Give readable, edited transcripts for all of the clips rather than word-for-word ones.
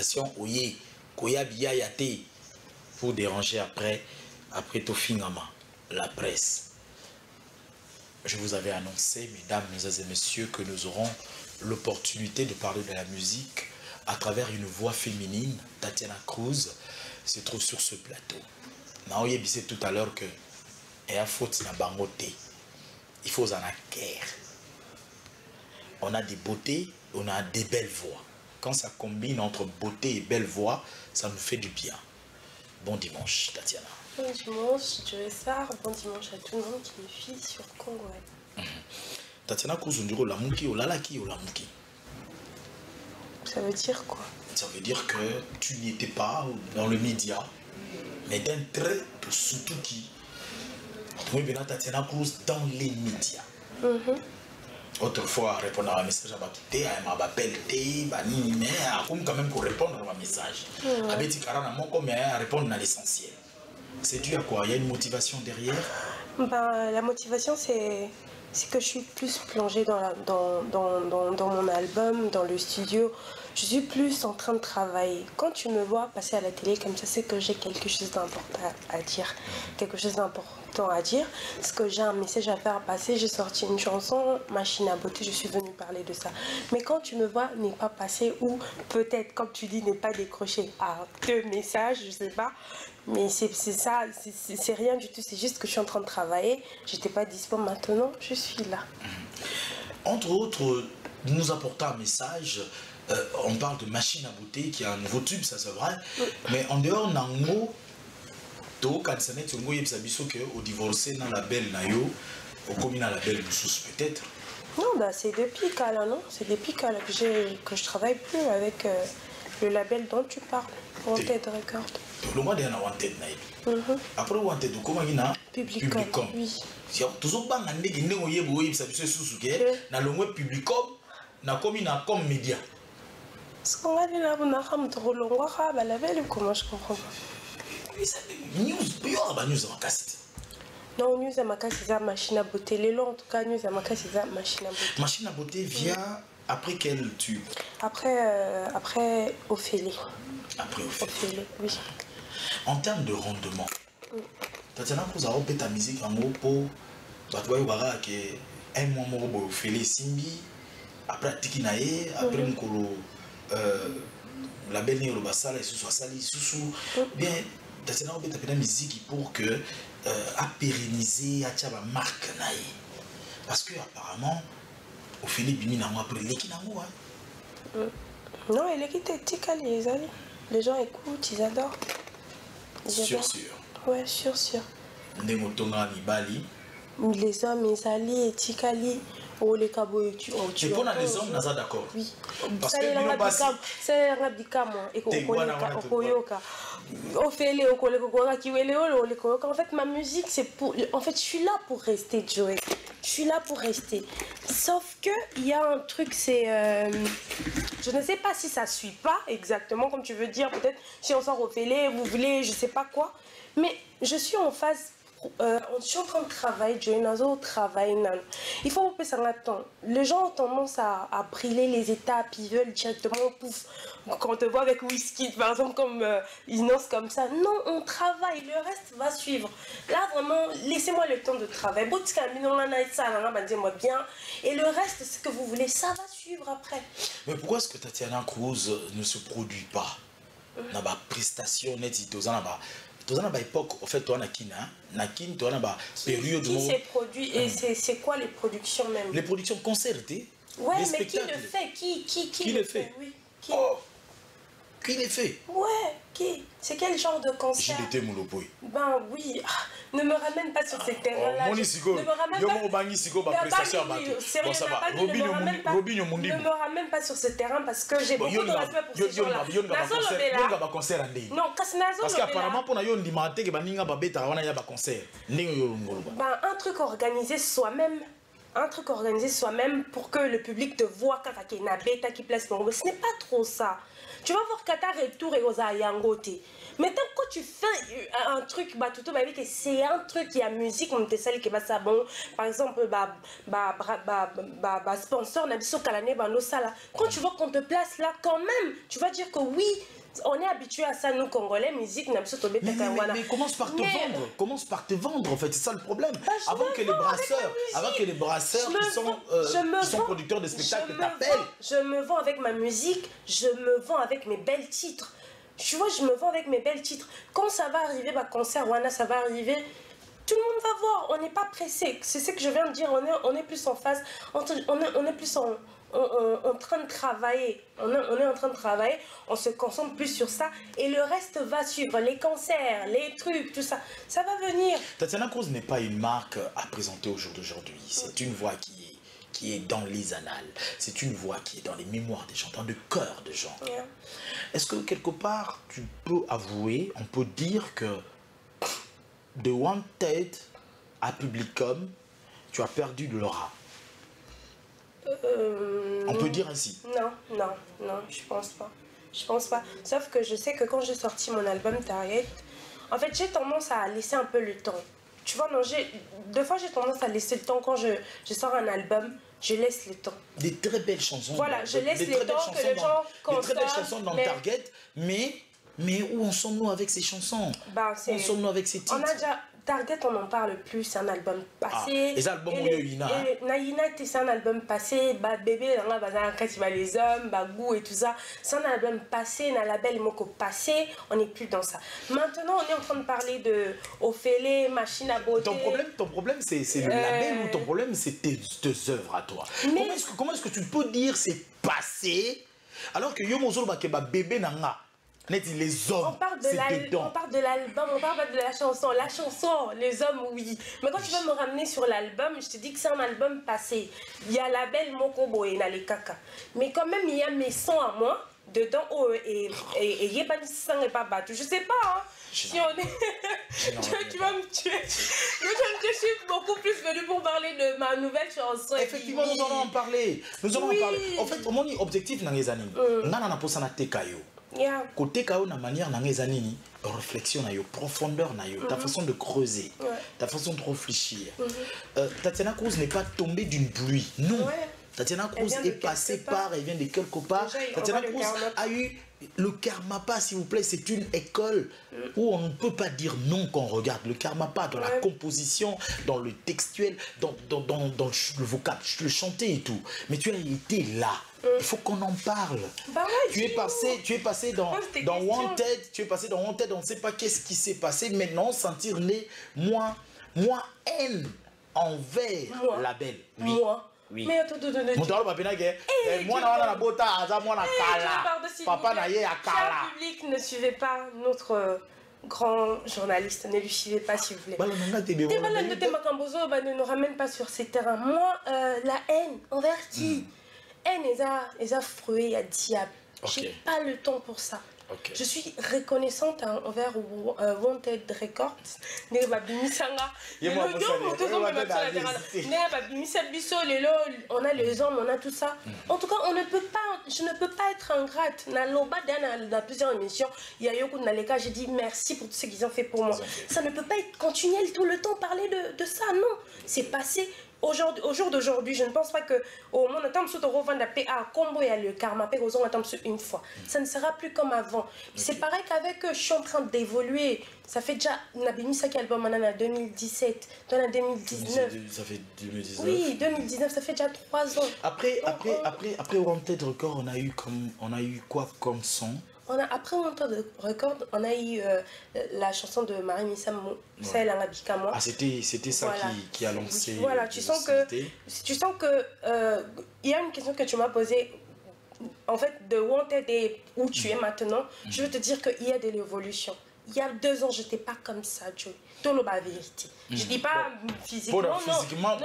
manifestation, oye, koya biya yate, pour déranger après Tofingama, la presse. Je vous avais annoncé, mesdames, et messieurs, que nous aurons l'opportunité de parler de la musique à travers une voix féminine. Tatiana Cruz se trouve sur ce plateau. Naoye disait tout à l'heure que il faut il faut en acquérir. On a des beautés, on a des belles voix. Quand ça combine entre beauté et belle voix, ça nous fait du bien. Bon dimanche, Tatiana. Bon dimanche, Joe Sarr. Bon dimanche à tout le monde qui me suit sur Congo. Tatiana Cruz, on dirait la mouki, ou lalaki, ou la mouki. Ça veut dire quoi? Ça veut dire que tu n'y étais pas dans le média, mais d'un trait de surtout qui. Oui, bien Tatiana Cruz dans les médias. Autrefois, répondre à un message à Bakité, à ma belle mais quand même pour répondre à un message. À Betty Karana, mais à répondre à l'essentiel. C'est dû à quoi? Il y a une motivation derrière? La motivation, c'est que je suis plus plongée dans mon album, dans le studio. Je suis plus en train de travailler. Quand tu me vois passer à la télé comme ça, c'est que j'ai quelque chose d'important à dire. Quelque chose d'important à dire. Parce que j'ai un message à faire passer. J'ai sorti une chanson, Machine à beauté, je suis venue parler de ça. Mais quand tu me vois n'est pas passé ou peut-être, comme tu dis, n'est pas décroché à 2 messages, je sais pas. Mais c'est ça, c'est rien du tout. C'est juste que je suis en train de travailler. J'étais pas dispo maintenant, je suis là. Entre autres, nous apportons un message. On parle de Machine à beauté qui a un nouveau tube, ça c'est vrai. Mais en dehors nango, to quand ça n'est ngo yebisa biso que au divorcé dans la belle nayo, au commun la belle boussous peut-être. Non, c'est depuis Kala, non? C'est depuis Kala que je travaille plus avec le label dont tu parles, Wanted Record. Le mois dernier Wanted naï. Après Wanted, comment il a Publicom. Oui. Si toujours pas un nègre né oye boye yebisa biso sous que na le mois Publicom na commun na comme média. Est-ce qu'on va dire là, la belle ou comment je comprends pas? News, il y a news à ma cassette. Non, news à ma cassette, c'est Machine à beauté. Les longs, en tout cas, news à ma cassette, c'est Machine à beauté. Machine à beauté vient après quel tube? Après Ophélie. Après Ophélie, oui. En termes de rendement, Tatiana Cruz a repris ta musique en gros pour Batouaï Bara qui est un mois pour Ophélie Simbi, après Tikinae, après Nkolo. La belle Néo Bassala et sous Sali sous bien Tatiana Obé tapé la musique pour que à pérenniser à la marque naï parce que apparemment au Philippe Bimi n'a pas pris l'équipe non elle est qui Tikali les amis, les gens écoutent, ils adorent. Sûr ouais sûr Ndemotonga Nibali les hommes ils alliés et Tikali. Oh les cabos tu et pour les hommes nous sommes d'accord. Oui. Parce que nous bas c'est un bicam et koyoka. Ophélie okoleka kiwele olo en fait ma musique c'est pour en fait je suis là pour rester Joey. Je suis là pour rester. Sauf que il y a un truc c'est je ne sais pas si ça suit pas exactement comme tu veux dire peut-être si on sort Ophélie vous voulez je sais pas quoi mais je suis en phase je suis en train de travailler, il faut que ça m'attende. Les gens ont tendance à brûler les étapes, ils veulent directement, pouf, quand on te voit avec Whisky, par exemple, comme Inos comme ça. Non, on travaille, le reste va suivre. Là, vraiment, laissez-moi le temps de travailler. Bien. Et le reste, ce que vous voulez, ça va suivre après. Mais pourquoi est-ce que Tatiana Cruz ne se produit pas? Dans la prestation nette, dans la époque, en fait, toi, Nakin, toi, la période. Qui s'est produit et c'est quoi les productions même? Les productions concertées. Ouais, mais qui le fait? Qui le fait? Oui. Qui? Oh, qui le fait? Ouais, qui? C'est quel genre de concert? JDT Moulopoy. Ben oui, ne me ramène pas sur ces terrains-là. Ne me ramène pas sur ce terrain parce que j'ai beaucoup de respect pour ces gens-là. Non, parce qu'apparemment pour nayo ndimate ke baninga babeta wana ya ba concert. Ben un truc organisé soi-même. Un truc organisé soi-même pour que le public te voit quand tu as une bêta qui place. Ce n'est pas trop ça. Tu vas voir Qatar retour et aux Yangote. Maintenant, quand tu fais un truc, bah, tout le que c'est un truc qui a musique, on te sait que ça bon. Par exemple, sponsor, on a dit sur Kalané, quand tu vois qu'on te place là, quand même, tu vas dire que oui. On est habitué à ça, nous Congolais, musique, mais commence par te vendre, commence par te vendre, en fait, c'est ça le problème. Avant que les brasseurs qui sont producteurs de spectacles t'appellent. Je me vends avec ma musique, je me vends avec mes belles titres. Tu vois, je me vends avec mes belles titres. Quand ça va arriver, concert, ça va arriver, tout le monde va voir, on n'est pas pressé. C'est ce que je viens de dire, on est plus en phase, on est plus en train de travailler, on est en train de travailler, on se concentre plus sur ça et le reste va suivre, les concerts, les trucs, tout ça, ça va venir. Tatiana Kroos n'est pas une marque à présenter au jour d'aujourd'hui, c'est une voix qui est dans les annales, c'est une voix qui est dans les mémoires des gens, dans le cœur des gens. Yeah. Est-ce que quelque part tu peux avouer, on peut dire que de Wanted à Publicum, tu as perdu de l'aura? On peut dire ainsi. Non, je pense pas. Je pense pas. Sauf que je sais que quand j'ai sorti mon album Target, en fait, j'ai tendance à laisser un peu le temps. Tu vois, non, deux fois, j'ai tendance à laisser le temps quand je sors un album. Je laisse le temps. Des très belles chansons. Voilà, je laisse le temps que les gens consomment. Des très belles chansons dans Target, mais où en sommes-nous avec ces chansons? Où en sommes-nous avec ces titres? On a déjà... Target, on n'en parle plus, c'est un album passé. Les albums où il y a Yina. Naïna, c'est un album passé. Bébé, les hommes, Goût et tout ça. C'est un album passé, un label Moko passé. On n'est plus dans ça. Maintenant, on est en train de parler de Ophélie, Machine à beauté. Ton problème c'est le label ou ton problème, c'est tes œuvres à toi? Comment est-ce que tu peux dire c'est passé alors que Yomozo Bakeba bébé nanga? Les hommes, on parle de l'album, on parle pas de la chanson. La chanson, les hommes, oui. Mais quand tu vas me ramener sur l'album, je te dis que c'est un album passé. Il y a la belle Mokobo et les caca. Mais quand même, il y a mes sons à moi, dedans, et Yébani Sang et pas battu. Je sais pas, hein. Si on est... tu vas me tuer. Je suis beaucoup plus venue pour parler de ma nouvelle chanson. Effectivement, nous allons en parler. En fait, mon objectif dans les années, on a pour ça Yeah. Côté kao na manière na ngezanini réflexion na yo profondeur na yo ta façon de creuser ta façon de réfléchir. Tatiana Kroos n'est pas tombée d'une pluie, non. Tatiana Kroos est passée par, elle vient de quelque part. Tatiana Kroos a eu le Karmapa, s'il vous plaît, c'est une école où on ne peut pas dire non quand on regarde le Karmapa dans la composition, dans le textuel, dans le vocable, le chanter et tout. Mais tu as été là. Il faut qu'on en parle. Bah ouais, tu es passé dans Wanted, tu es passé dans Wanted, on ne sait pas qu'est-ce qui s'est passé. Maintenant, sentir les moins haine envers la belle. Oui. Oui. Mais attends. Cher public, ne suivez pas notre grand journaliste, ne lui suivez pas si vous voulez. Ne nous ramène pas sur ces terrains. Moi, la haine envers qui? Haine les a fruits à diable. J'ai pas le temps pour ça. Je suis reconnaissante envers Wanted Records. On a les hommes, on a tout ça. En tout cas, je ne peux pas être ingrate. Dans plusieurs émissions, il y a Yoko Naleka, j'ai dit merci pour tout ce qu'ils ont fait pour moi. Ça ne peut pas être continuel tout le temps parler de ça, non. C'est passé. Au jour d'aujourd'hui, je ne pense pas que au moment où on revend la PA, combo et le karma, on attend une fois. Ça ne sera plus comme avant. C'est pareil qu'avec eux, je suis en train d'évoluer. Ça fait déjà, Nabimi Saki album en 2017, dans 2019. Ça fait 2019. Oui, 2019, ça fait déjà 3 ans. Après Wanted Record, on a eu quoi comme son? Après Wanted Record, on a eu la chanson de Marie Missam, ça elle en a piqué à moi. Ah, c'était ça qui a lancé. Voilà, tu sens que il y a une question que tu m'as posée. En fait, de Wanted et où tu es maintenant, je veux te dire qu'il y a de l'évolution. Il y a 2 ans, je n'étais pas comme ça, Joey. Tout le bas vérité. Je dis pas physiquement. Physiquement,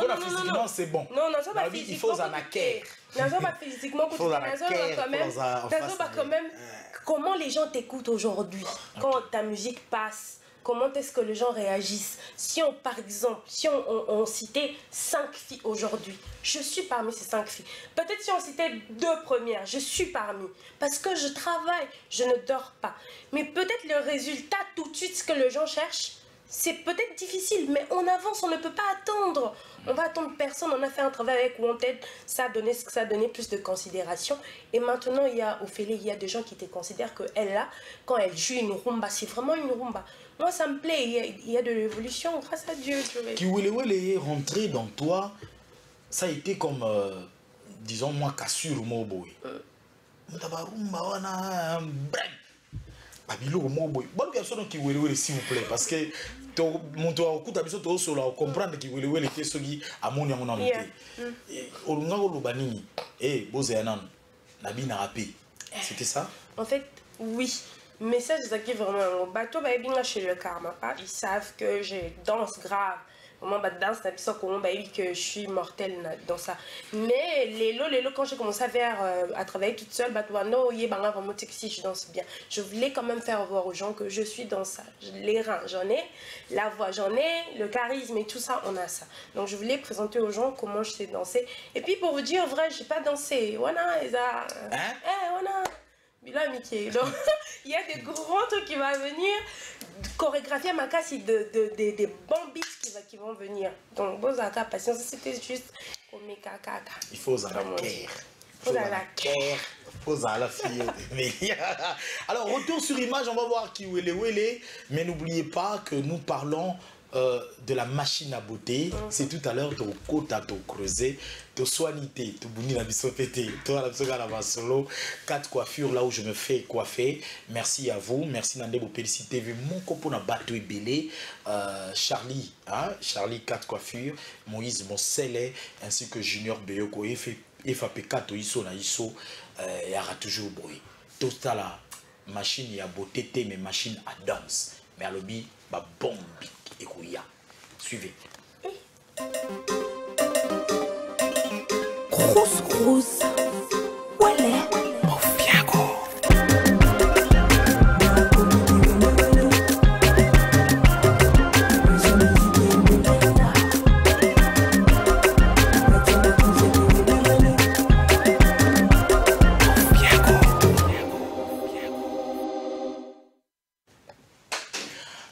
c'est bon. Non, ça va physiquement. Il faut en acquérir. Non, ça va physiquement. Quand même. Comment les gens t'écoutent aujourd'hui quand ta musique passe comment est-ce que les gens réagissent. Si on, par exemple, si on citait 5 filles aujourd'hui, je suis parmi ces 5 filles. Peut-être si on citait 2 premières, je suis parmi. Parce que je travaille, je ne dors pas. Mais peut-être le résultat tout de suite, ce que les gens cherchent, c'est peut-être difficile, mais on avance, on ne peut pas attendre. On va attendre personne, on a fait un travail avec Wanted, ça a donné ce que ça a donné, plus de considération. Et maintenant, il y a Ophélie, il y a des gens qui te considèrent qu'elle, là, quand elle joue une rumba, c'est vraiment une rumba. Moi, ça me plaît, il y a de l'évolution, grâce à Dieu. Kiwelewele est rentré dans toi, ça a été comme, disons, moi, cassure, moi, boy. Rumba, on a un break. Bonne personne qui voulait s'il vous plaît parce que mon tour coup t'as besoin sur la comprendre qui voulait les questions qui à mon nom on lobani et bozeanan nabi na rapé c'était ça en fait oui mais ça c'est ça qui est vraiment au bateau bah bien chez le karma pas ils savent que je danse grave comment bah danse t'as ça comment bah que je suis mortelle dans ça mais les lots quand j'ai commencé à travailler toute seule bah toi non y est bah vraiment si je danse bien je voulais quand même faire voir aux gens que je suis dans ça les reins j'en ai la voix j'en ai le charisme et tout ça on a ça donc je voulais présenter aux gens comment je sais danser et puis pour vous dire vrai j'ai pas dansé voilà ça voilà là Mickey donc il y a des gros trucs qui vont venir chorégraphier ma casse des bons beats qui vont venir donc bon ça patience c'était juste pour mes caca il faut à la guerre faut à la fille alors retour sur image on va voir qui Wele mais n'oubliez pas que nous parlons de la machine à beauté, c'est tout à l'heure de côte à creuser, de soignité, de bouni la bisopété, toi la solo, 4 coiffures là où je me fais coiffer. Merci à vous, merci Nandebo Pélicité, mon copain a battu belé, Charlie, hein? Charlie 4 coiffures, Moïse Monsele, ainsi que Junior Beyoko, FAP4 Iso na Iso, il y aura toujours bruit. Tout ça là, machine à beauté, mais machine à danse, mais à l'objet, bah bombe. Écoutez, suivez. Grosse, grosse. Voilà.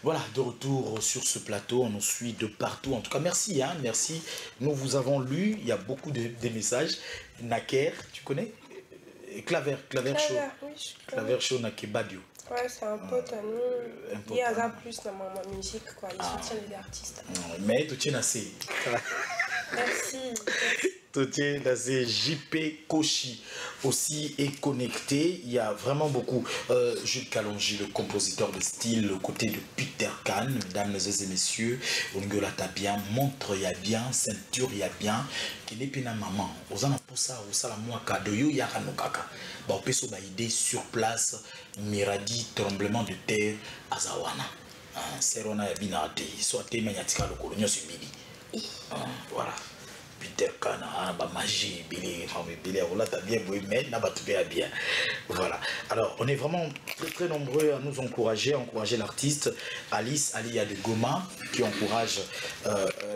Voilà, de retour sur ce plateau, on nous suit de partout. En tout cas, merci, hein, merci. Nous vous avons lu, il y a beaucoup de messages. Naker, tu connais? Claver Show. Oui, Claver Show Nakebadio. Ouais, c'est un pote à nous. Il y a plus dans ma musique, quoi. Il soutient les artistes. Mais tu tiens assez. Merci. Totier, là c'est JP Koshi aussi est connecté. Il y a vraiment beaucoup. Jules Kalonji, le compositeur de style, le côté de Peter Kahn, mesdames et messieurs, Ongola bien, montre y a bien, ceinture y a bien, qui n'est pas maman. Aux en pour ça, au la moi cadeau y a kanokaka. Bah on peut se idée sur place, Miradi, tremblement de terre, Azawana. Serona ya binate, soit te maniatika le colonio subili. Voilà. Peter Kana, magie, Billy, là t'as bien mais n'a pas tout bien. Voilà. Alors, on est vraiment très nombreux à nous encourager l'artiste Alice Alia de Goma qui encourage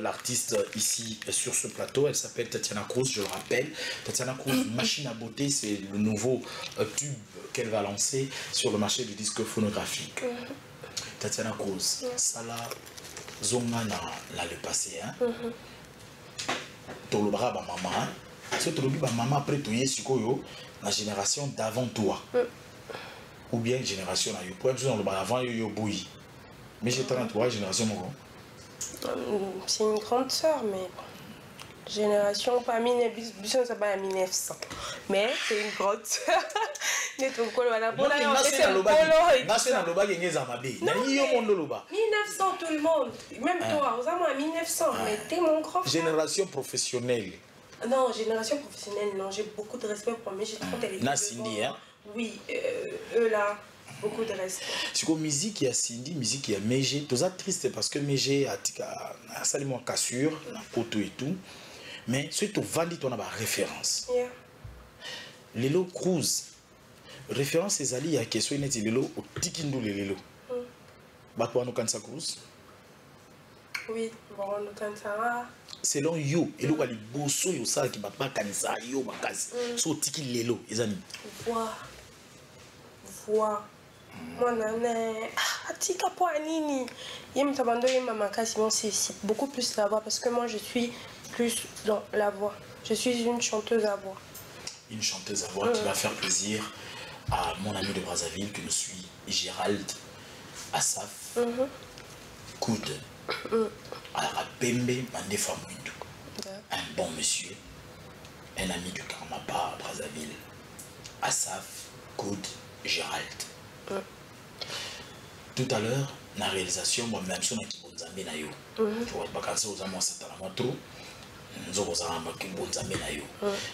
l'artiste ici sur ce plateau. Elle s'appelle Tatiana Cruz, je le rappelle. Tatiana Cruz, machine à beauté, c'est le nouveau tube qu'elle va lancer sur le marché du disque phonographique. Tatiana Cruz, ça là, Zongana là le passé, hein. Tolobra ba maman, ce tolobi ba maman après toi sikoyo la génération d'avant toi. Ou bien génération là, pour exemple le avant yo bouilli. Mais j'ai 33 génération mon. C'est une grande sœur mais génération pas 1900 ça pas 1900. Mais c'est une grande sœur. Ne ton colo voilà pour la 1900 tout le monde, même toi, aux amours à 1900, mais t'es mon grand frère. Génération professionnelle. Non, génération professionnelle, non, j'ai beaucoup de respect pour moi, j'ai trop télé. Cindy, hein? Oui, eux là, beaucoup de respect. C'est comme musique, il y a Cindy, musique, il y a Mégé. Tout ça triste parce que Mégé a salement cassure, la poteau et tout. Mais surtout, Vandi, on a ma référence. Yeah. Lelo Cruz. Référence, c'est Ali, il y a question, il y a Lelo, au Tikindu Lelo. Batouano Kansa Cruz? Oui, Batouano Kansa. Selon you, et le bosso yo ça qui batba kanisa yo makasi. So tiki lelo, ezani. Voix. Moi nané atika po anini. Yem tabando yem makasi, c'est beaucoup plus la voix parce que moi je suis plus dans la voix. Je suis une chanteuse à voix. Une chanteuse à voix qui va faire plaisir à mon ami de Brazzaville que je suis, Gérald Assaf, Koud, Pembe Mandefa Mwindou, un bon monsieur, un ami du Karmapa à Brazzaville, Assaf, Koud, Gérald. Tout à l'heure, dans la réalisation, moi même si on a qui bonzambe na yo, pour être vacances aux amours c'est à la trop.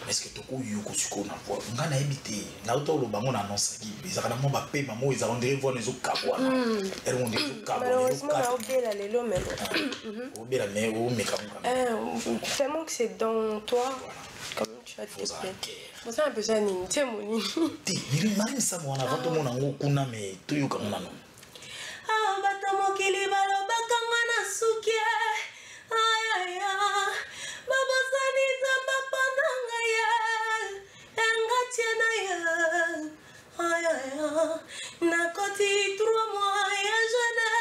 Est-ce que tu as eu un coup de voix? On a habité. Là où tu as eu un annonce, ils ont fait un ils ont dit voir les autres cabois. Ils ont dit malheureusement, on a oublié la lélo, mais tellement que c'est dans toi, comme tu as dit. C'est un peu ça, c'est mon nid. Il m'a dit ça, on a vendu mon ango, on a mis tout le monde. Ah, batamo kilibalo bakangana sukia. Ay ay ay. Baba sani zamba pananga ya. Engatiana ya. Ay ay ay. Nakoti 3 mois ya jeune.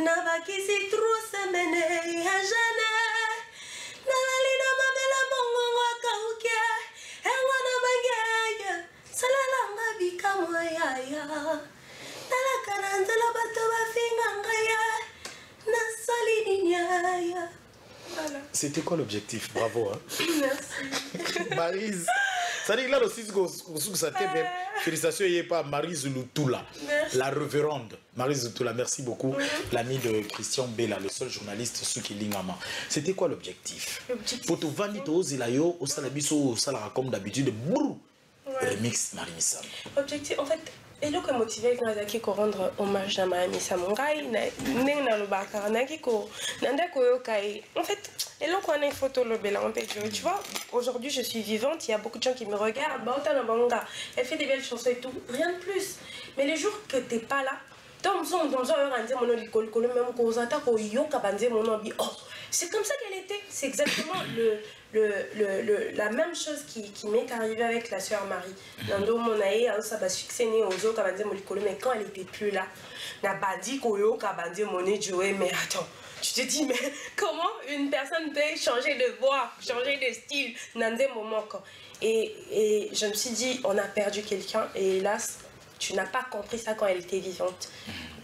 Nabakisi 3 semaines ya jeune. Nalalina mabela mongo wakaukia. Engwana bagaya. Salalanga bikamo ya ya. C'était quoi l'objectif? Bravo. Hein? Merci. Maryse. Ça dit que là aussi, félicitations, il n'y a pas Maryse Loutoula, la révérende. Maryse Loutoula, merci beaucoup. L'ami de Christian Bella, le seul journaliste Suki Lingama. C'était quoi l'objectif? Pour tout vendre aux Ilayo, au Salabiso, au Salara comme d'habitude, brou. Remix Maryse Sam. Objectif, en fait. Et là, comme motivé, quand j'ai rendre hommage à ma missa mongai, n'a le bakar, n'a kiko, n'a koyokai. En fait, et là, quand on a une photo le bélan, tu vois, aujourd'hui je suis vivante, il y a beaucoup de gens qui me regardent, elle fait des belles chansons et tout, rien de plus. Mais les jours que t'es pas là, c'est comme ça qu'elle était. C'est exactement la même chose qui m'est arrivée avec la sœur Marie. Nando Monae, ça va succéder aux autres, mais quand elle n'était plus là, n'a pas dit mais attends. Tu te dis, mais comment une personne peut changer de voix, changer de style dans des moments quand... Et je me suis dit, on a perdu quelqu'un, et hélas, tu n'as pas compris ça quand elle était vivante.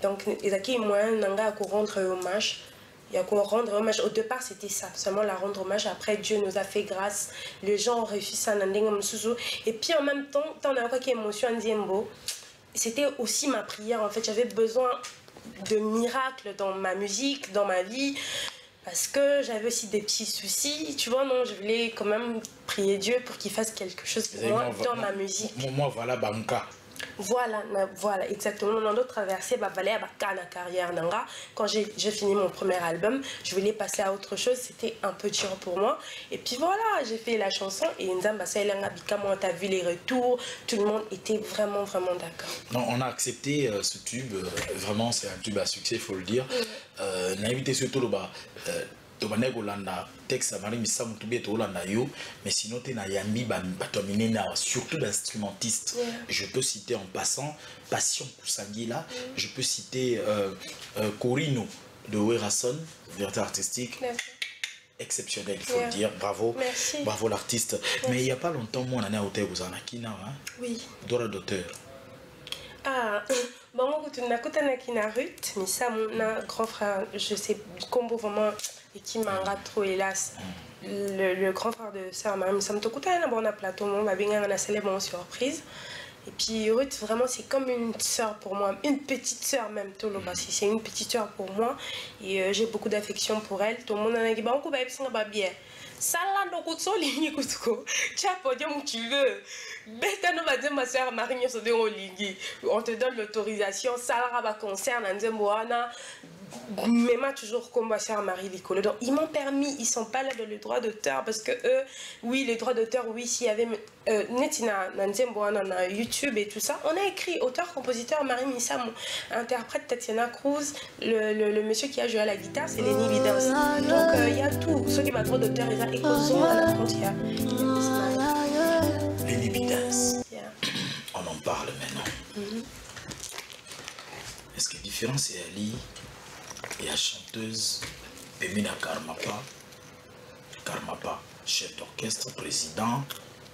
Donc, Ezaki et moi, Nanga a rendre hommage. Il y a qu'on rendre hommage. Au départ, c'était ça, seulement la rendre hommage. Après, Dieu nous a fait grâce. Les gens ont réussi ça. Et puis en même temps, on a quoi qui émotion Ndiembo. C'était aussi ma prière. En fait, j'avais besoin de miracles dans ma musique, dans ma vie. Parce que j'avais aussi des petits soucis. Tu vois, non, je voulais quand même prier Dieu pour qu'il fasse quelque chose pour moi dans ma musique. Moi, voilà, Banka. Voilà, exactement. Dans d'autres traversées, valait la carrière nanga. Quand j'ai fini mon premier album, je voulais passer à autre chose. C'était un peu dur pour moi. Et puis voilà, j'ai fait la chanson et Nzamba Saïlanga Bikamo, t'as vu les retours. Tout le monde était vraiment, vraiment d'accord. Non, on a accepté ce tube. Vraiment, c'est un tube à succès, il faut le dire. On a invité surtout le bas. Texte mais sinon tu na yambi surtout d'instrumentistes. Je peux citer en passant Passion Poussangila, je peux citer Corino de Werason, directeur artistique. Exceptionnel, il faut le dire. Bravo. Merci. Bravo l'artiste. Mais il n'y a pas longtemps, moi, on a été aux Anakina. Oui. Droit d'auteur. Ah, bon, on a écouté Ruth, mais ça, mon grand frère, je sais, combo vraiment, et qui m'a trop, hélas. Le grand frère de sœur Marie, ça me tocouta un bon plateau, on va bien a célèbre surprise. Et puis Ruth, vraiment, c'est comme une sœur pour moi, une petite sœur même, Toloba. C'est une petite sœur pour moi, et j'ai beaucoup d'affection pour elle. Tout le monde a dit, bah, on coupe avec bien. Ça là, donc, tu as podium tu veux. Ma soeur Marie, on te donne l'autorisation. Ça là, concerne un Même toujours comme Marie Licolo. Donc ils m'ont permis, ils sont pas là dans le droit d'auteur parce que eux, oui, les droits d'auteur, oui, s'il y avait YouTube et tout ça, on a écrit auteur, compositeur, Marie Missamou, interprète Tatiana Cruz, le monsieur qui a joué à la guitare, c'est Lenny Vidance. Donc il y a tout. Ceux qui ont droit d'auteur, ils ont écosé à la frontière. Lenny Vidance. On en parle maintenant. Est-ce que la différence est Ali et la chanteuse Pemina Karmapa, chef d'orchestre, président,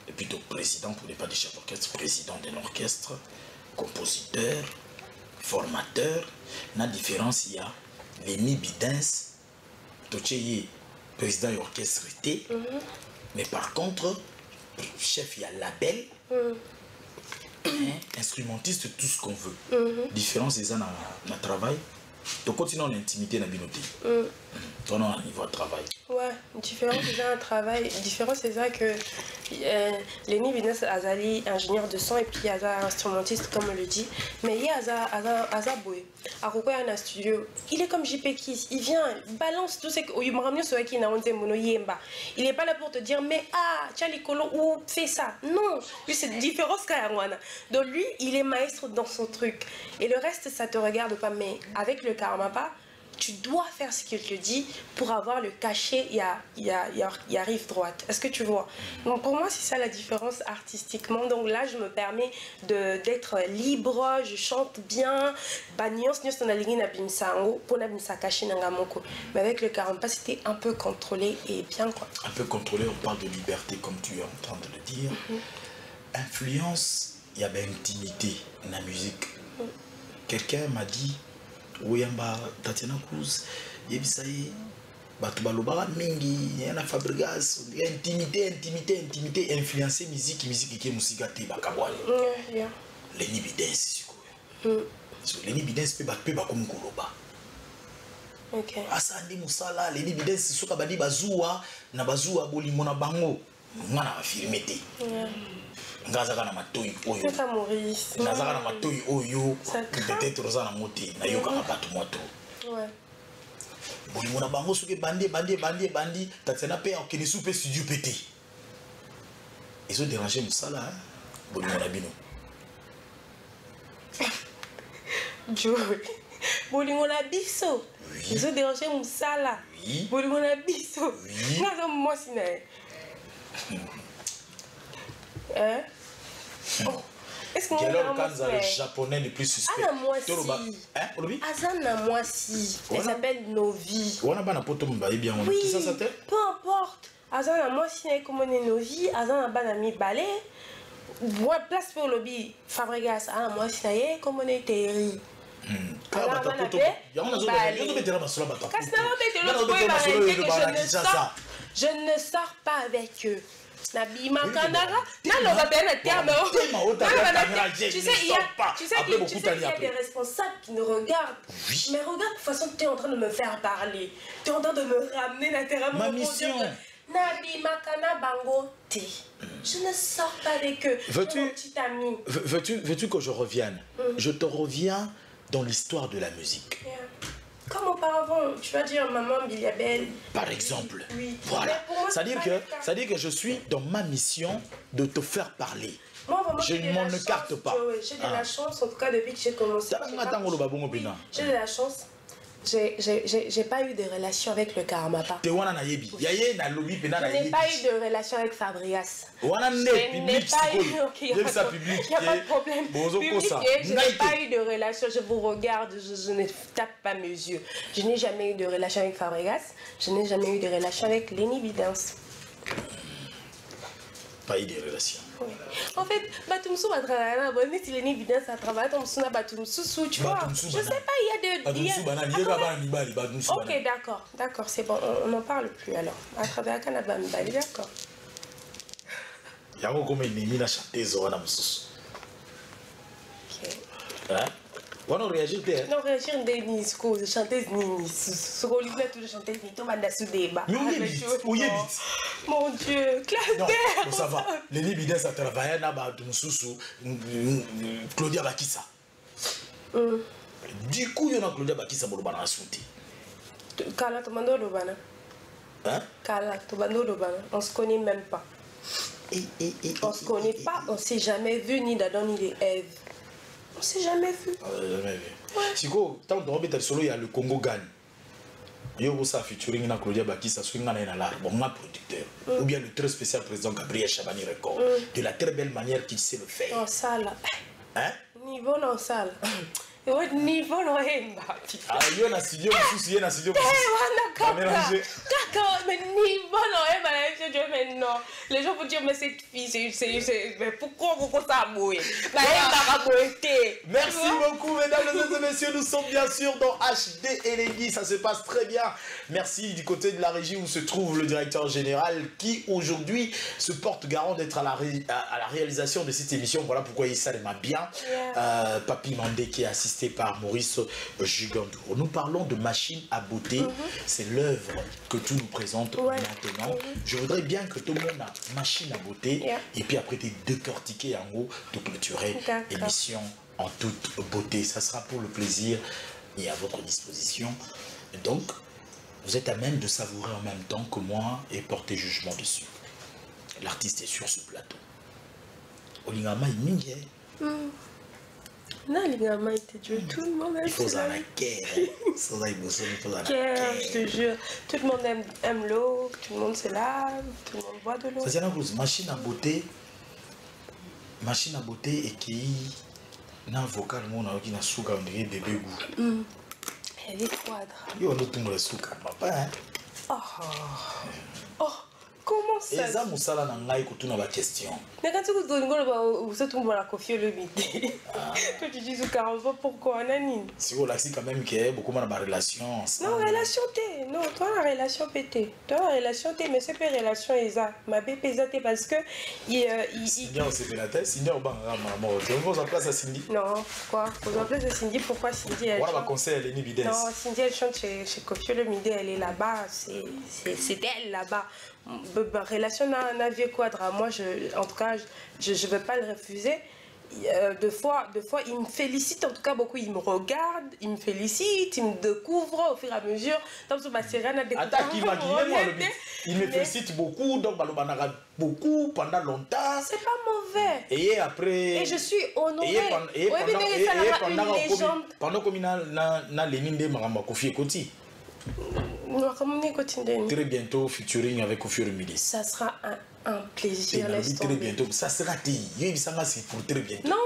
et plutôt président pour ne pas dire chef d'orchestre, président d'un orchestre, compositeur, formateur. La différence, il y a Lenny Vidance, président d'orchestre, mais par contre, chef, il y a label. Instrumentiste, tout ce qu'on veut. Différence, c'est ça dans le travail. Tu continues en intimité dans la binoté. Ton niveau de travail. Ouais, différence, c'est ça un travail. Différence, c'est ça que Lenny Vidance Azali, ingénieur de son, et puis Aza instrumentiste, comme on le dit. Mais il y a Aza Boé. À quoi il y a un studio. Il est comme JP Kiss. Il vient, il balance tout ce que. Il n'est pas là pour te dire, mais Tchalikolo, ou fais ça. Non, lui, c'est différence Kayawana. Donc lui, il est maître dans son truc. Et le reste, ça te regarde pas. Mais avec le Karmapa, tu dois faire ce qu'il te dit pour avoir le cachet, il y a rive droite. Est-ce que tu vois? Donc pour moi, c'est ça la différence artistiquement. Donc là, je me permets d'être libre, je chante bien. Mais avec le Karmapa, c'était un peu contrôlé et bien quoi. Un peu contrôlé, on parle de liberté comme tu es en train de le dire. Influence, il y a bien intimité dans la musique. Quelqu'un m'a dit, Oyamba Tatiana Cruz, Yebisaye, Batubalobara Mingi, Yana Fabregas, intimité, influencer musique qui est musique à Bakabouane. Lenny Vidance, c'est Lenny Vidance peut battre comme Koloba. Asandi Moussala, Lenny Vidance, soka badi bazua, na bazua boli mona bango, ngana affirmé. Ngazaka na matoi oyo. C'est ça Maurice. Ngazaka na matoi oyo. Peut-être rosa na moti na yoka na batu moto. Ouais. Boli mona bango soke bandi Tatiana pe okene soupe studio pété. Ils ont dérangé Moussala hein. Boli mona bino. Joe. Boli mona biso. Ils ont dérangé Moussala. Oui. Boli mona biso. Oui. Ngaza moi sinae. Hein? Oh. Est-ce que alors quand le japonais le plus suspect? Azana Moisi. Elle s'appelle Novi. On a pas poto mbaye bien. Oui. Qui ça s'appelle? Peu importe. Azana Moisi est comme on est Novi. Azana Banami Balé. Place pour le lobby. Fabregas. Ah moi ça y est comme on est Terry. Je ne sors pas avec eux. Nabi Makandara, tu sais, il y a des responsables qui nous regardent. Oui. Mais regarde de toute façon, tu es en train de me faire parler. Tu es en train de me ramener la terre à ma mission. Nabi Makana Bango T. Je ne sors pas avec eux. Veux-tu que je revienne? Je te reviens dans l'histoire de la musique. Comme auparavant, tu vas dire maman Biliabel. Par exemple. Oui. Voilà. C'est-à-dire que je suis dans ma mission de te faire parler. Moi, vraiment, je ne m'en écarte pas. J'ai de la chance, en tout cas, depuis que j'ai commencé. J'ai de la chance. J'ai pas eu de relation avec le Karmapa. Je n'ai pas eu de relation avec Fabrias. Je n'ai pas eu. Il n'y a pas de problème. Je n'ai pas eu de relation. Je vous regarde, je ne tape pas mes yeux. Je n'ai jamais eu de relation avec Fabrias. Je n'ai jamais eu de relation avec Lenny Vidance. Pas eu de relation. Oui. En fait, Batumsou va travailler là, si Lenny Vidance a travaillé, Batumsou n'a Batumsou, tu vois. Je sais pas, il y a de. Ok, d'accord, c'est bon, on n'en parle plus alors. À travers Canada, d'accord. Il y a encore une émission à chanter, Zora Namsous. Ok. Hein? On va réagir, non, réagir, Denis, chanteuse Nini. Ce qu'on lui fait tout de chanteuse Nini, tout le monde a sous débat. Mon Dieu, classe. Non, ça va. Lenny Vidance a travaillé à Batumsou, Claudia Bakissa. Du coup, il y a Claudia Bakisa Bolobana Souti. Kala Tomando Lobana. Hein? Kala Tomando Lobana. On se connaît même pas. On se connaît pas, on s'est jamais vu ni d'Adam ni d'Ève. On s'est jamais vu. Jamais vu. Siko, tant que tu as solo, il y a le Congo gagne. Il y a aussi featuring na Claudia Bakisa, swing na l'art, bon, ma producteur. Ou bien le très spécial président Gabriel Chabani Record. De la très belle manière qu'il sait le faire. En salle. Hein? Niveau en salle. Niveau en ah, il y a un studio, il y a un studio. D'accord, mais niveau en mais non. Les gens vont dire, mais cette fille, mais pourquoi vous ça bouille? Merci beaucoup, mesdames et messieurs. Nous sommes bien sûr dans HD Elegi. Ça se passe très bien. Merci du côté de la régie où se trouve le directeur général qui aujourd'hui se porte garant d'être à la réalisation de cette émission. Voilà pourquoi il s'aime bien. Papi Mandé qui est assisté par Maurice Jugandou. Nous parlons de machine à beauté. C'est l'œuvre que tu nous présentes maintenant. Je voudrais bien que tout le monde a machine à beauté et puis après tu décortiquer en haut, de clôturer l'émission en toute beauté. Ça sera pour le plaisir et à votre disposition. Donc, vous êtes à même de savourer en même temps que moi et porter jugement dessus. L'artiste est sur ce plateau. Olingama Iminje. Non, les gamins étaient Dieu, tout le monde aime. Il faut en la guerre. Je te jure. Tout le monde aime l'eau, tout le monde se lave, tout le monde boit de l'eau. C'est une machine à beauté. Machine à beauté et qui n'a vocal mon qui n'a souka on dirait bébé goût. Elle est quadre. Yo no tout le souka papa. Oh. Comment ça? Et ça musala na ngai ko tuna ba question. Mais quand tu vous êtes tombé la coiffure le midi. Toi tu dis ce 40 fois pourquoi Nani? Si vous l'axi quand même qu'il y a beaucoup de relation. Non, relation t'es. Non, toi la relation pété. Toi la relation t'es mais c'est pas relation esa. Ma bébé esa t'es parce que Cindy on s'est fait la tête, Cindy on va maman. Tu veux place à Cindy? Non, pourquoi? Vous appelez de Cindy pourquoi Cindy elle? Voilà ma conseil elle est ni bidesse. Non, Cindy elle chante chez Coiffure le midi, elle est là-bas, c'est elle là-bas. Relation n'a vieux quadre. Moi, en tout cas, je ne vais pas le refuser. Deux fois, il me félicite, en tout cas beaucoup, il me regarde, il me félicite, il me découvre au fur et à mesure. Donc, il me félicite beaucoup, donc beaucoup pendant longtemps. C'est pas mauvais. Et après. Et je suis honorée. Et pendant combien na Lénine de Maramba Kofi Ekoti. Très bientôt, featuring avec Kofi Remidi. Ça sera un plaisir. Très bientôt. Ça sera c'est pour très bientôt. Non,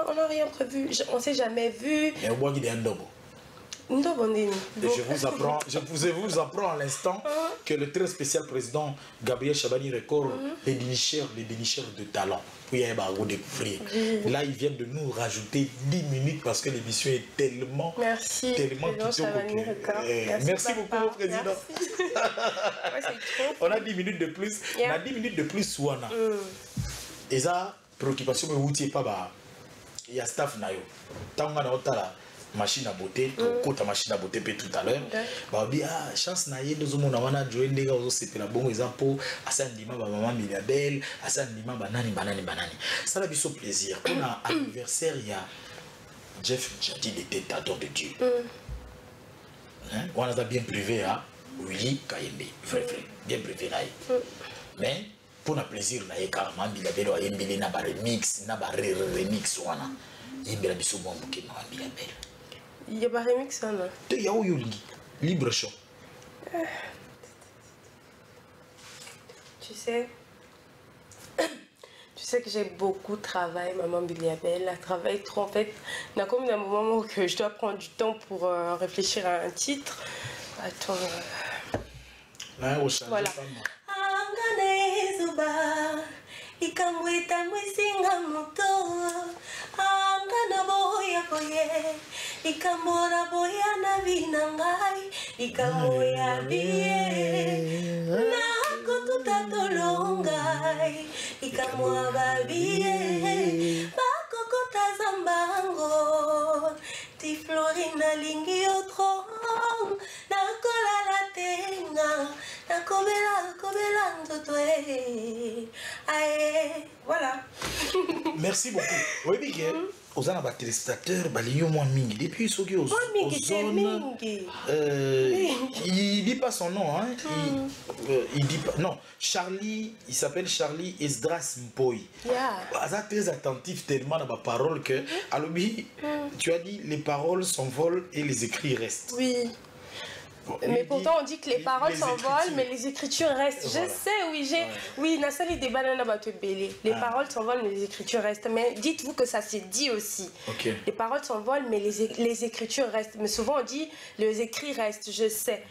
on n'a rien prévu. On ne s'est jamais vu. Et moi, il y a un double. Je vous apprends à l'instant que le très spécial président Gabriel Chabani Record est dénicheur de talent. Là, il vient de nous rajouter 10 minutes parce que l'émission est tellement... Merci. Merci beaucoup, mon président. On a 10 minutes de plus. On a 10 minutes de plus, Souana. Et ça, préoccupation, mais il y a staff. Tant machine à beauté, ta machine à beauté tout à l'heure. Bah bien chance na yé nous on a wana joindre les gars c'est la bonne exemple à Sandima ba maman Miliabel à Sandima banani. Ça la biso plaisir. On a anniversaire il y a Jeff Jadi de Tétador de Dieu. On a bien privé à Willy Kayembe, vrai bien privé là. Mais pour le plaisir là carrément Miliabel a yembele na ba remix wana. Yembela biso bon bouquet maman Miliabel. Il y a pas remix là. Il y a où libre show. Tu sais que j'ai beaucoup travaillé, maman Biliabel. Elle travaille trop en fait. Il y a comme un moment où je dois prendre du temps pour réfléchir à un titre. Attends. Voilà. Ikamwita mwisinga moto angana boya boye ikamora boya na binangai ikamoya biye na kotuta tolongai ikamwa babiye bakokota zambango ti Florina lingi otro na kola la tenga na kobela nzotwe. Aïe, voilà. Merci beaucoup. Oui, Bigué. Aux ans à téléspectateurs, il moins mingi. Depuis ce qui aux zones, il dit pas son nom, hein. Il dit pas. Non, Charlie, il s'appelle Charlie Esdras Mpoy. Il très attentif tellement à ma parole que, Alobi, tu as dit les paroles s'envolent et les écrits restent. Oui. Bon, mais pourtant on dit que les paroles s'envolent mais les écritures restent. Voilà. Je sais, oui, oui, Nassali des bananes belé. Les paroles s'envolent mais les écritures restent. Mais dites-vous que ça se dit aussi. Okay. Les paroles s'envolent mais les écritures restent. Mais souvent on dit les écrits restent. Je sais,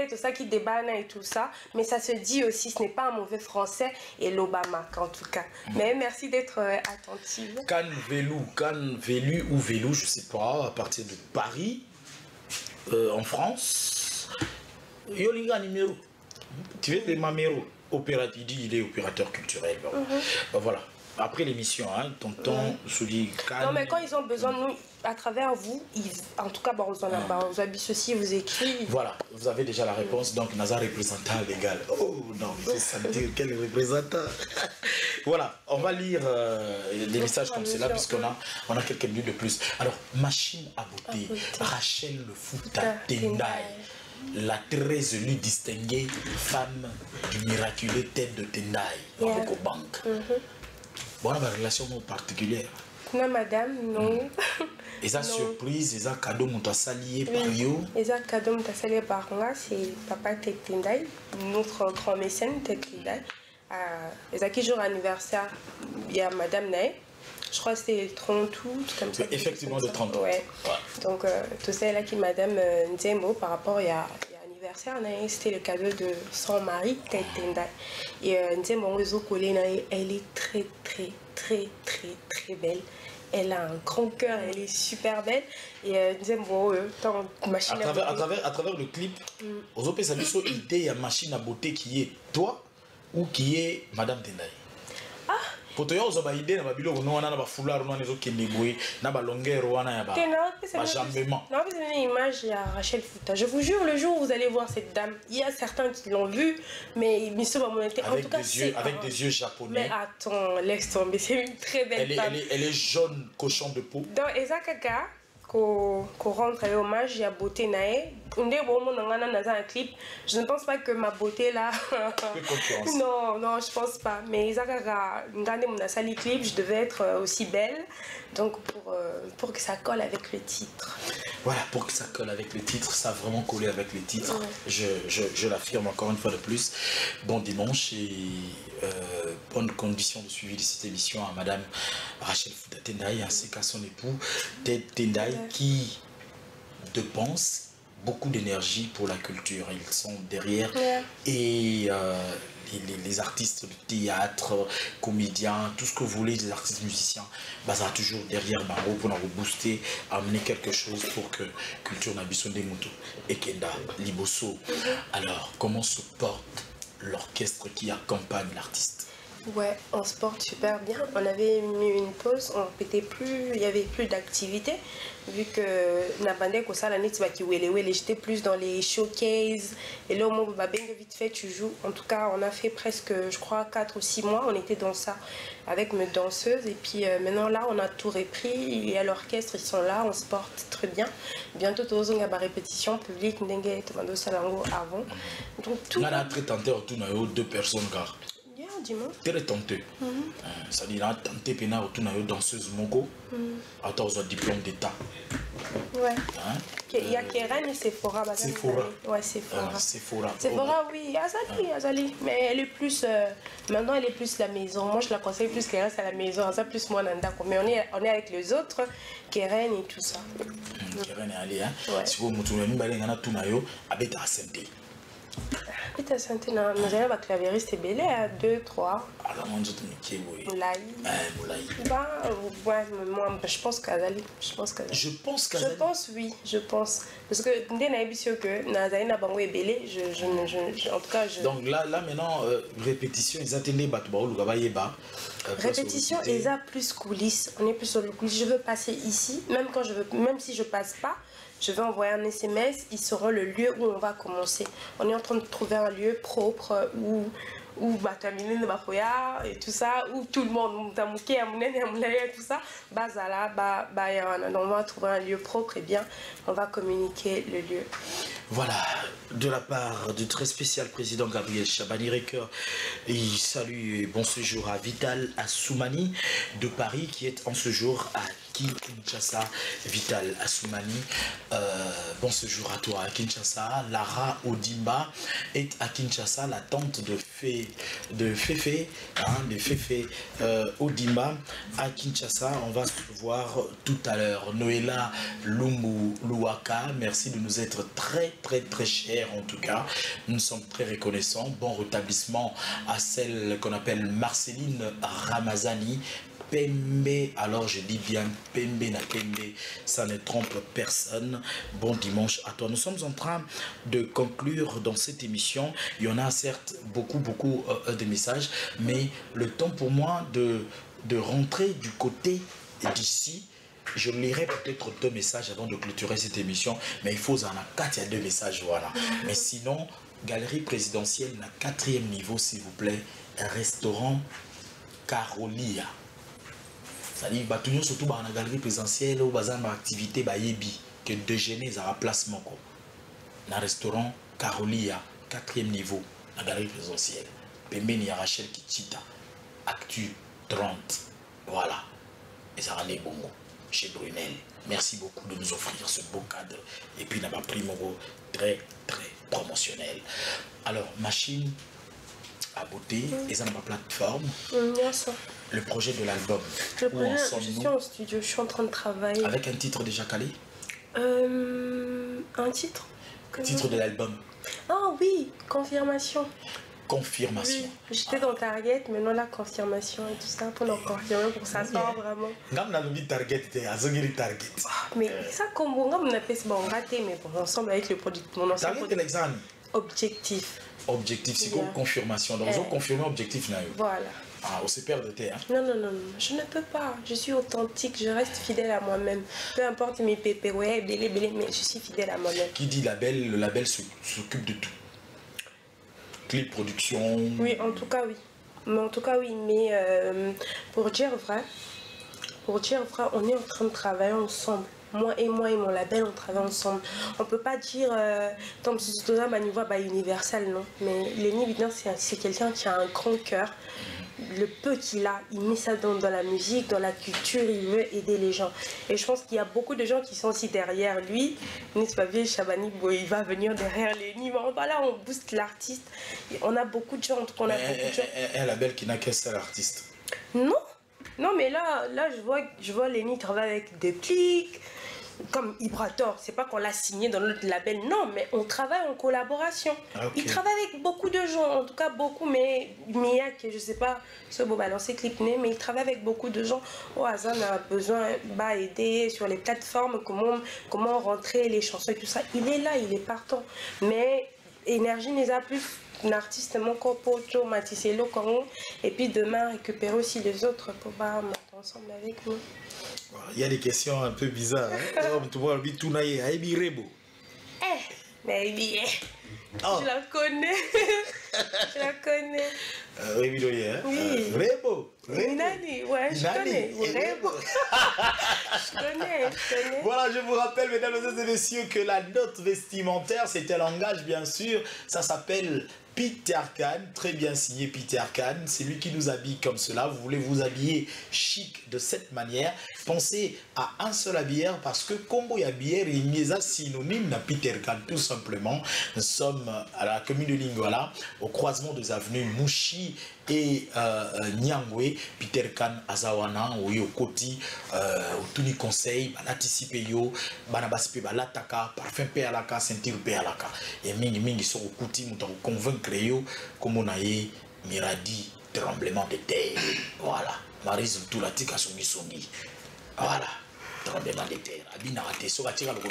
tout ça qui débanne et tout ça. Mais ça se dit aussi. Ce n'est pas un mauvais français et l'Obama en tout cas. Mais merci d'être attentive. Can Vélu ou Vélu, je sais pas, à partir de Paris, en France. Yolinga numéro. Tu es Mamero, il est opérateur culturel. Voilà. Après l'émission, hein, tonton Souli Khan. Non, mais quand ils ont besoin de nous, à travers vous, en tout cas, vous habitez ceci, vous écrivez. Voilà, vous avez déjà la réponse. Donc, Nazar représentant légal. Oh non, il faut sentir quel représentant. Voilà, on va lire des messages comme cela, puisqu'on a quelques minutes de plus. Alors, machine à beauté, Rachel Le Fouta Tendai. La très élue distinguée femme du miraculeux tête de Tendai, au banque. Bon, on a une relation particulière. Non, madame, non. Et ça, surprise, et ça, cadeau, mon salié par yo. Et ça, cadeau, mon salié par moi, c'est papa Tête Tendai, notre grand mécène Tête Tendai. Et ça, qui jour anniversaire, il y a madame Nae. Je crois que c'était le 30 août, comme ça. Effectivement, le 30 août. Ouais. Donc, tout ça, là, qui madame Nzembo, par rapport à l'anniversaire, c'était le cadeau de son mari, Tête Tendai. Et Nzembo, elle est très, très, très, très, très belle. Elle a un grand cœur, elle est super belle. Et Nzembo, machine à beauté. À travers le clip, vous avez une idée de machine à beauté qui est toi ou qui est madame Tendai? Pour toi, vous avez une idée de la biloko, nous on a ba foulard, nous on a des kenegoué, na ba longueur, on a ba jambement. Non, vous avez une image à Rachel Fouta. Je vous jure, le jour où vous allez voir cette dame, il y a certains qui l'ont vue, mais en tout cas, avec des yeux japonais. Mais attends, laisse tomber, c'est une très belle femme. Elle est jaune, cochon de peau. Dans Ezakaka, qu'on rentre à l'hommage, il y a beauté nae. Dans un clip, je ne pense pas que ma beauté là. Non, je pense pas. Mais Ezakaka, dans un clip, je devais être aussi belle. Donc pour que ça colle avec le titre. Voilà, pour que ça colle avec le titre, ça a vraiment collé avec le titre. Je l'affirme encore une fois de plus. Bon dimanche et bonne condition de suivi de cette émission à Madame Rachel Fouta Tendai ainsi qu'à son époux Ted Tendai qui dépensent beaucoup d'énergie pour la culture. Ils sont derrière et les artistes de théâtre, comédiens, tout ce que vous voulez, les artistes musiciens, ça sera toujours derrière Bango pour nous booster, amener quelque chose pour que culture Nabisonde Moutou et Kenda Liboso. Alors, comment se porte l'orchestre qui accompagne l'artiste? Ouais, on se porte super bien. On avait mis une pause, on répétait plus, il y avait plus d'activité vu que Nabandé ko ça l'année qui j'étais plus dans les showcases et là au moment vite fait tu joues. En tout cas, on a fait presque je crois 4 ou 6 mois, on était dans ça avec mes danseuses et puis maintenant là on a tout repris et à l'orchestre ils sont là, on se porte très bien. Bientôt tous on a ma répétition publique Ndenge Tomando Salango avant. Donc tout. On a très tenté autour de 2 personnes car. Très tenté. Ça dit là, tenté pena autour de danseuse Mogo. Attends, on a diplôme d'état. Ouais. Il y a Keren et Sephora. Sephora. Ouais, Sephora. Sephora. Sephora, oui. Azali. Mais elle est plus. Maintenant, elle est plus la maison. Moi, je la conseille plus qu'elle reste à la maison. Ça, plus moi, Nanda. Mais on est avec les autres, Keren et tout ça. Keren est allé, hein. Si vous me trouvez, nous allons tout nayo, habite à Saint-Denis. Pita santé na mzaya ba clavieriste belé à 2 3. Alors on dit que oui. Moulay. Bah ouais, moi je pense qu'Azali, je pense oui, je pense parce que ndé na ebisio que na zali na bango ebelé, en tout cas je. Donc là maintenant répétition, ils attendaient ba ba oluka ba yeba. Répétition et ça plus coulisses, on est plus sur le coulisses. Je veux passer ici, même si je passe pas. Je vais envoyer un SMS, ils sauront le lieu où on va commencer. On est en train de trouver un lieu propre où ou batamine de bakoya et tout ça, ou tout le monde, mutamuke, amunene, amulaya, tout ça, bazala, donc on va trouver un lieu propre et bien, on va communiquer le lieu. Voilà, de la part du très spécial président Gabriel Chabani-Reker, il salue et bon séjour à Vital Assoumani de Paris qui est en séjour à Kinshasa. Vital Assoumani, bon séjour à toi à Kinshasa. Lara Odimba est à Kinshasa, la tante de Féfé Odimba à Kinshasa. On va se voir tout à l'heure. Noëlla Lumbu Luaka, merci de nous être très cher en tout cas. Nous sommes très reconnaissants. Bon rétablissement à celle qu'on appelle Marceline Ramazani. Pembe, alors je dis bien Pembe na Pembe, ça ne trompe personne. Bon dimanche à toi. Nous sommes en train de conclure dans cette émission. Il y en a certes beaucoup de messages, mais le temps pour moi de rentrer du côté d'ici. Je lirai peut-être 2 messages avant de clôturer cette émission, mais il faut en avoir 4, il y a 2 messages, voilà. Mais sinon, galerie présidentielle, na 4e niveau, s'il vous plaît, restaurant Carolia. C'est-à-dire, surtout dans la galerie présidentielle, où il y a une activité, que déjeuner à placement. Dans le restaurant Carolia, 4e niveau, la galerie présidentielle. Pembeni Rachel Kichita, Actu 30. Voilà. Et ça rend les bons mots. Chez Brunel. Merci beaucoup de nous offrir ce beau cadre. Et puis, on a pris mon mot très promotionnel. Alors, machine à beauté, et ça n'a pas plateforme. Le projet de l'album. Je suis en studio, je suis en train de travailler. Avec un titre déjà calé? Un titre? Le titre de l'album. Ah oui, confirmation. Confirmation. Oui, j'étais dans Target, maintenant la confirmation et tout ça, pour nous confirmer, pour que ça soit vraiment. Mais ça, comme on a fait, bon, raté, mais bon, ensemble avec le produit. Target est l'examen. Objectif. Objectif, c'est quoi? Confirmation. Donc, vous confirmez objectif. Voilà. Ah, on se perd de terre. Non, je ne peux pas. Je suis authentique, je reste fidèle à moi-même. Peu importe mes pépés, ouais, belé, mais je suis fidèle à moi-même. Qui dit label, le label s'occupe de tout. Clip, production. Oui, en tout cas, oui. Mais pour dire vrai, on est en train de travailler ensemble. Moi et mon label, on travaille ensemble. On peut pas dire, comme si c'était un niveau universel, non. Mais Lenny Bidin, c'est quelqu'un qui a un grand cœur. Le peu qu'il a, il met ça dans la musique, dans la culture, il veut aider les gens. Et je pense qu'il y a beaucoup de gens qui sont aussi derrière lui. N'est-ce pas, Vieux Chabani, il va venir derrière Lenny. Voilà, on booste l'artiste. On a beaucoup de gens, en tout cas, un label qui n'a qu'un seul artiste. Non, mais là je vois Lenny travailler avec des clics. Comme Ibrator, c'est pas qu'on l'a signé dans notre label, non, mais on travaille en collaboration. Okay. Il travaille avec beaucoup de gens, en tout cas beaucoup, mais Miak, je sais pas, ce beau balancer clip né, mais il travaille avec beaucoup de gens. Azan a besoin d'aider sur les plateformes, comment rentrer les chansons et tout ça. Il est là, il est partant. Mais Énergie n'est pas plus un artiste mon copocho, Matiselo Congo, et puis demain récupérer aussi les autres pour mettre ensemble avec nous. Il y a des questions un peu bizarres. Mais je la connais. Je la connais. Oui. Rebo. Nani, ouais, je connais. Rebo. Je connais. Voilà, je vous rappelle, mesdames et messieurs, que la note vestimentaire, c'est un langage, bien sûr. Ça s'appelle Peter Khan, très bien signé Peter Khan, c'est lui qui nous habille comme cela. Vous voulez vous habiller chic de cette manière, pensez à un seul habilleur parce que Combo Yabier est un synonyme de Peter Khan, tout simplement. Nous sommes à la commune de Lingala, au croisement des avenues Mouchi et Nyangwe. Peter Khan Azawana, oui, au Koti, au Tuni Conseil, l'anticiper yo, banabaspe balataka, parfum péalaka, ceinture péalaka. Et mingi sont au Koti, nous t'avons convaincu comme on a eu miradi, tremblement de terre. Voilà. Marise tout la tika songi. Voilà. Tremblement de terre. Abinarate, so tika le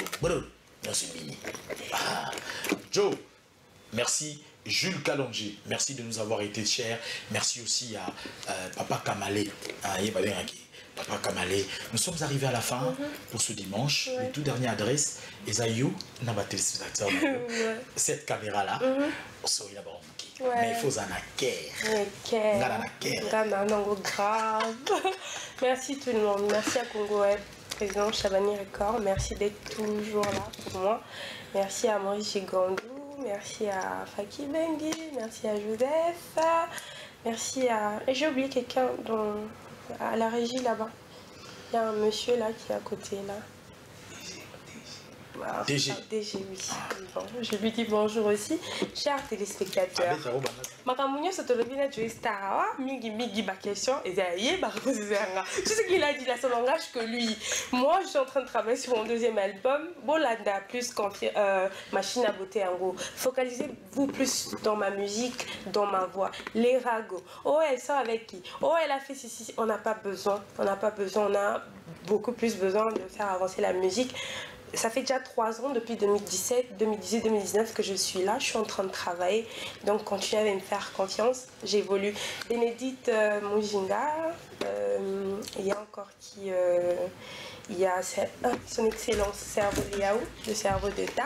Joe, merci. Jules Kalonji, merci de nous avoir été chers. Merci aussi à Papa Kamale. Papa Kamale. Nous sommes arrivés à la fin pour ce dimanche. Le tout dernier adresse, Esaïou, téléspectateur. Cette caméra-là, mais il faut en grave. Merci tout le monde. Merci à Congo Web, président Chabani Record. Merci d'être toujours là pour moi. Merci à Maurice Gigandou. Merci à Faki Bengi. Merci à Joseph. Merci à... Et j'ai oublié quelqu'un à la régie là-bas. Il y a un monsieur là qui est à côté là. DG. DG, oui. Bon, je lui dis bonjour aussi. Chers téléspectateurs. Makamunyo Sotolobina Joe Star, Migi ba question, et tout ce qu'il a dit là, son langage que lui. Moi, je suis en train de travailler sur mon deuxième album, Bolanda plus Machine à beauté en gros. Focalisez-vous plus dans ma musique, dans ma voix. Les ragots. Oh, elle sort avec qui? Oh, elle a fait ceci. On n'a pas besoin. On n'a pas besoin. On a beaucoup plus besoin de faire avancer la musique. Ça fait déjà 3 ans, depuis 2017, 2018, 2019 que je suis là. Je suis en train de travailler. Donc, continuez à me faire confiance. J'évolue. Bénédicte Mujinga. Il y a encore qui... il y a son excellence Cerveau Liaou, le cerveau d'État.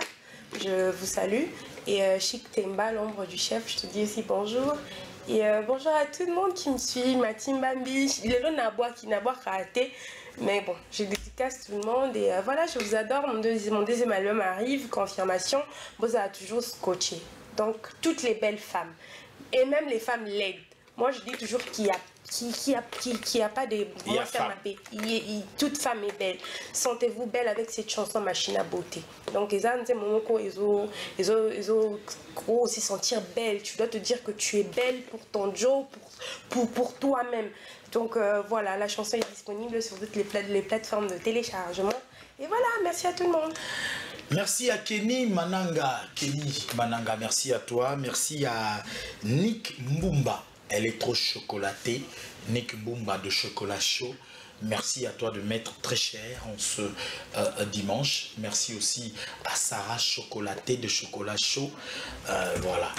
Je vous salue. Et Chic Temba, l'ombre du chef, je te dis aussi bonjour. Et bonjour à tout le monde qui me suit. Ma team Bambi. Il est là, Nabois qui n'a pas raté. Mais bon, je dédicace tout le monde et voilà, je vous adore. Mon deuxième album arrive, confirmation. Vous avez toujours scotché. Donc, toutes les belles femmes et même les femmes laides. Moi, je dis toujours qu'il y a pas de... Toute femme est belle. Sentez-vous belle avec cette chanson Machine à beauté. Donc, ils ont aussi sentir belle. Tu dois te dire que tu es belle pour ton Joe, pour toi-même. Donc voilà, la chanson est disponible sur toutes les plateformes de téléchargement. Et voilà, merci à tout le monde. Merci à Kenny Mananga. Kenny Mananga, merci à toi. Merci à Nick Mbumba. Elle est trop chocolatée. Nick Mbumba de Chocolat Chaud. Merci à toi de mettre très cher en ce dimanche. Merci aussi à Sarah Chocolaté de Chocolat Chaud. Voilà.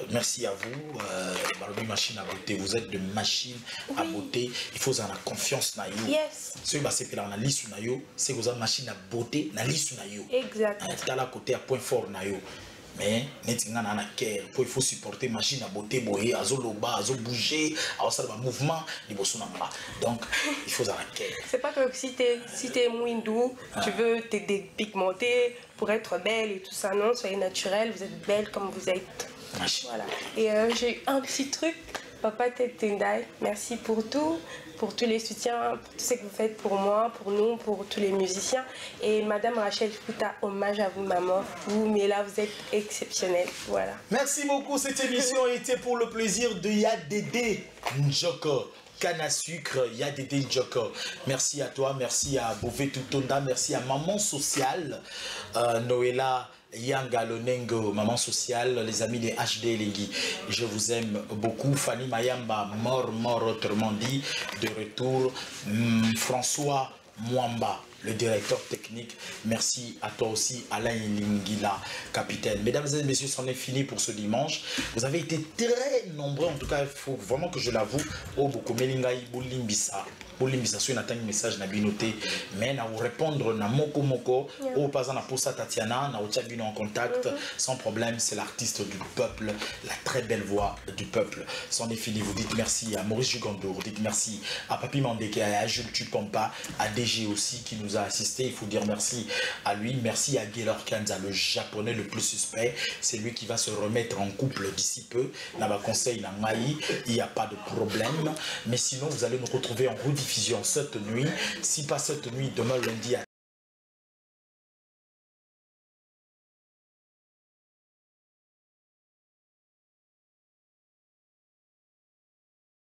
Merci à vous. Machine à beauté. Vous êtes de machine à beauté. Il faut avoir confiance. Yes. C'est que vous avez machine à beauté. Exact. Dans la côté à point fort. Mais il faut supporter machine à beauté, azoloba, bouger, mouvement, donc il faut arrêter. C'est pas que si t'es mouindou, tu veux te dépigmenter pour être belle et tout ça, non, soyez naturelle, vous êtes belle comme vous êtes. Voilà. Et j'ai un petit truc, Papa Tête Tendai, merci pour tout. Pour tous les soutiens, pour tout ce que vous faites pour moi, pour nous, pour tous les musiciens. Et Madame Rachel Fouta, hommage à vous, maman. Vous, mais là, vous êtes exceptionnelle. Voilà. Merci beaucoup. Cette émission était pour le plaisir de Yadede Njoko. Canne à sucre, Yadede Njoko. Merci à toi, merci à Bové Tutonda, merci à Maman Sociale, Noëlla Yanga Lonengo, Maman Sociale, les amis des HD Lengui, je vous aime beaucoup. Fanny Mayamba, mort autrement dit, de retour. François Mwamba, le directeur technique, merci à toi aussi, Alain Lingila, capitaine. Mesdames et messieurs, c'en est fini pour ce dimanche. Vous avez été très nombreux, en tout cas, il faut vraiment que je l'avoue. Oh, beaucoup, Melingaï, Boulimbissa. Boulimbissa, sur un message, n'a noté, mais na vous répondre, na moko, oh, pas en pour ça, Tatiana, na otchabino en contact, sans problème, c'est l'artiste du peuple, la très belle voix du peuple. C'en est fini, vous dites merci à Maurice Jugando, vous dites merci à Papi Mandeke, à Jules Tupampa, à DG aussi, qui nous a assisté. Il faut dire merci à lui. Merci à Gaylor Kanza, le japonais le plus suspect. C'est lui qui va se remettre en couple d'ici peu. Naba conseil na Maï, il n'y a pas de problème. Mais sinon, vous allez nous retrouver en rediffusion cette nuit. Si pas cette nuit, demain lundi à